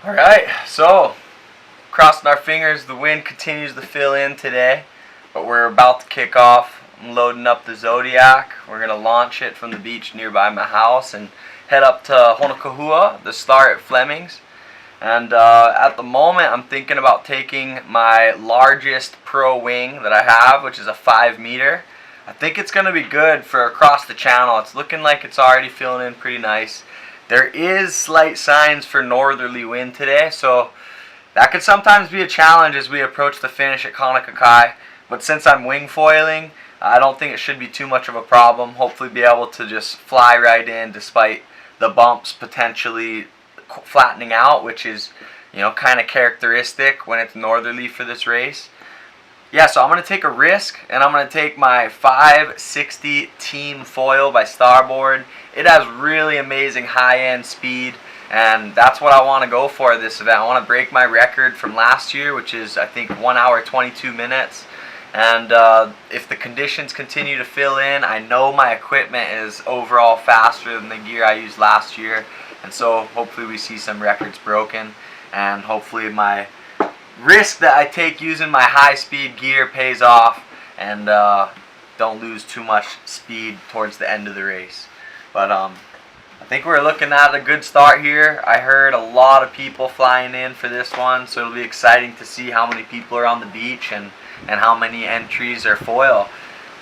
Alright, so crossing our fingers, the wind continues to fill in today, but we're about to kick off. I'm loading up the Zodiac. We're going to launch it from the beach nearby my house and head up to Honokahua, the start at Fleming's. And at the moment, I'm thinking about taking my largest pro wing that I have, which is a 5 meter. I think it's going to be good for across the channel. It's looking like it's already filling in pretty nice. There is slight signs for northerly wind today, so that could sometimes be a challenge as we approach the finish at Molokai. But since I'm wing foiling, I don't think it should be too much of a problem. Hopefully be able to just fly right in despite the bumps potentially flattening out, which is, kind of characteristic when it's northerly for this race. Yeah, so I'm going to take a risk, and I'm going to take my 560 Team Foil by Starboard. It has really amazing high-end speed, and that's what I want to go for this event. I want to break my record from last year, which is, I think, 1 hour 22 minutes. And if the conditions continue to fill in, I know my equipment is overall faster than the gear I used last year. And so hopefully we see some records broken, and hopefully my risk that I take using my high-speed gear pays off, and don't lose too much speed towards the end of the race. But I think we're looking at a good start here. I heard a lot of people flying in for this one, so it'll be exciting to see how many people are on the beach and how many entries are foil.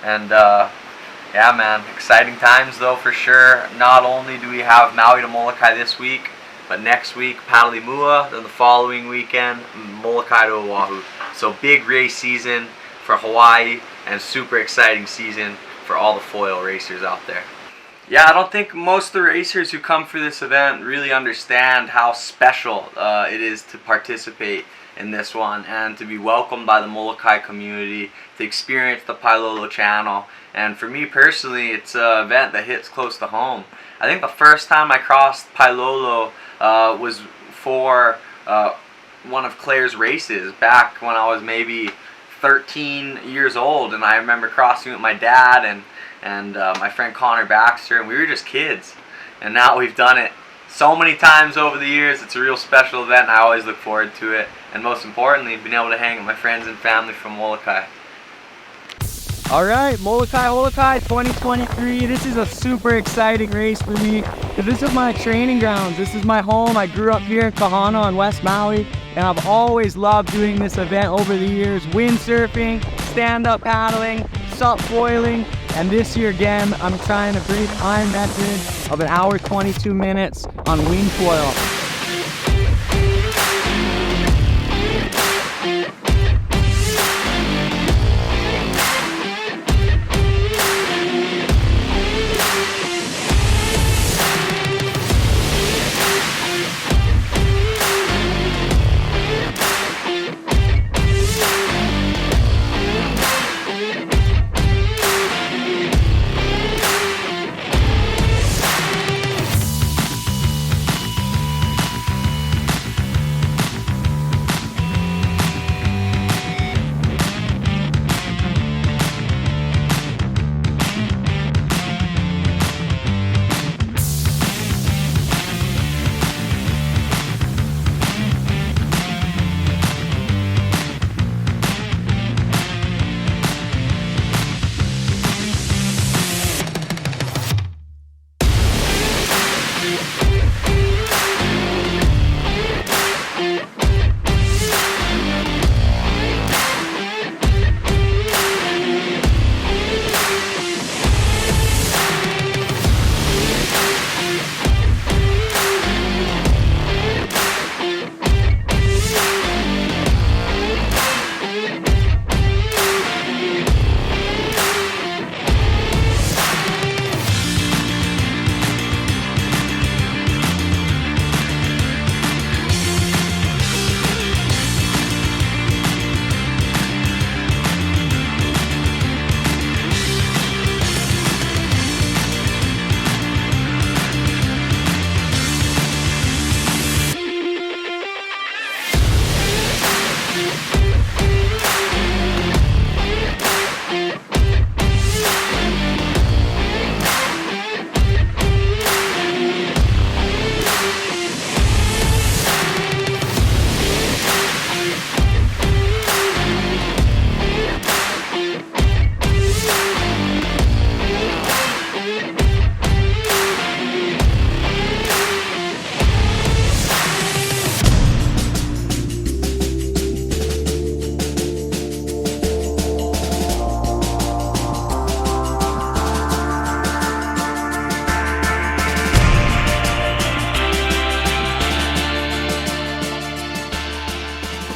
And yeah, man, exciting times though for sure. Not only do we have Maui to Molokai this week, but next week Pailolo, then the following weekend Molokai to Oahu. So big race season for Hawaii, and super exciting season for all the foil racers out there. Yeah, I don't think most of the racers who come for this event really understand how special it is to participate in this one and to be welcomed by the Molokai community, to experience the Pailolo channel. And for me personally, it's an event that hits close to home. I think the first time I crossed Pailolo was for one of Claire's races back when I was maybe 13 years old, and I remember crossing with my dad and my friend Connor Baxter, and we were just kids. And now we've done it so many times over the years. It's a real special event, and I always look forward to it. And most importantly, being able to hang with my friends and family from Molokai. Alright, Molokai 2023. This is a super exciting race for me, because this is my training grounds. This is my home. I grew up here in Kahana on West Maui, and I've always loved doing this event over the years. Windsurfing, stand-up paddling, sup foiling, and this year again, I'm trying to break my method of 1 hour 22 minutes on wing foil.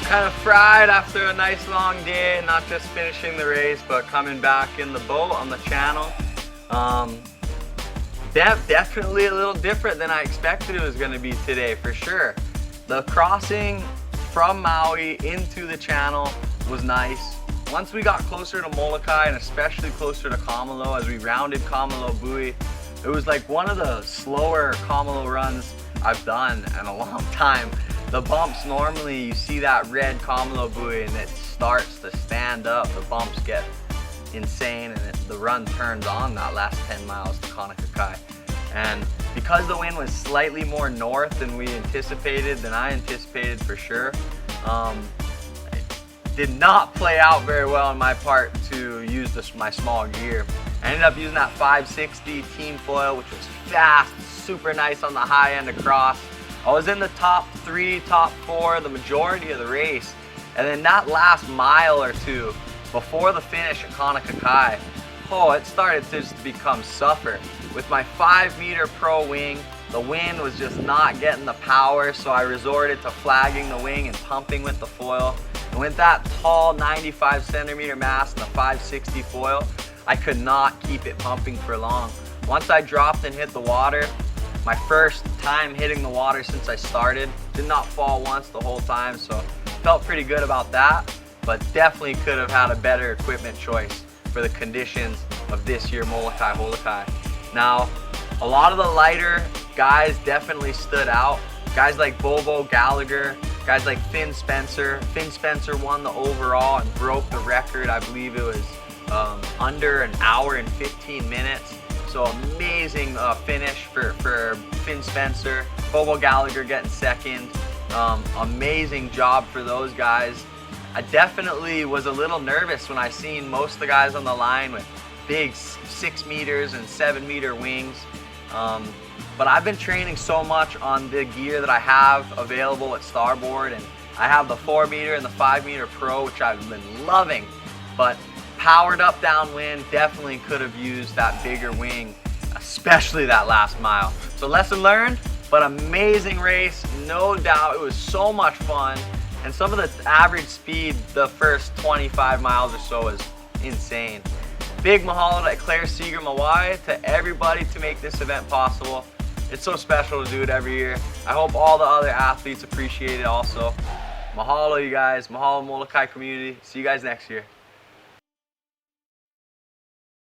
kind of fried after a nice long day, not just finishing the race, but coming back in the boat on the channel. Definitely a little different than I expected it was going to be today, for sure. The crossing from Maui into the channel was nice. Once we got closer to Molokai, and especially closer to Kamalo, as we rounded Kamalo buoy, it was like one of the slower Kamalo runs I've done in a long time. The bumps, normally you see that red Kamalo buoy and it starts to stand up. The bumps get insane and the run turns on that last 10 miles to Holokai. And because the wind was slightly more north than we anticipated, than I anticipated for sure, it did not play out very well on my part to use my small gear. I ended up using that 560 team foil, which was fast, super nice on the high end across. I was in the top 3, top 4 the majority of the race. And then that last mile or two before the finish at Holokai, oh, it started to just become suffer. With my 5-meter pro wing, the wind was just not getting the power, so I resorted to flagging the wing and pumping with the foil. And with that tall 95 centimeter mast and the 560 foil, I could not keep it pumping for long. Once I dropped and hit the water, my first time hitting the water since I started, did not fall once the whole time, so felt pretty good about that, but definitely could have had a better equipment choice for the conditions of this year Molokai Holokai. Now, a lot of the lighter guys definitely stood out. Guys like Bobo Gallagher, guys like Finn Spencer. Finn Spencer won the overall and broke the record. I believe it was under an hour and 15 minutes. So amazing finish for Finn Spencer. Bobo Gallagher getting second. Amazing job for those guys. I definitely was a little nervous when I seen most of the guys on the line with big 6 meters and 7-meter wings. But I've been training so much on the gear that I have available at Starboard, and I have the 4-meter and the 5-meter Pro, which I've been loving. But powered up downwind, definitely could have used that bigger wing, especially that last mile. So lesson learned, but amazing race, no doubt. It was so much fun. And some of the average speed the first 25 miles or so is insane. Big mahalo to Claire Seeger Maui, to everybody to make this event possible. It's so special to do it every year. I hope all the other athletes appreciate it also. Mahalo, you guys. Mahalo Molokai community. See you guys next year.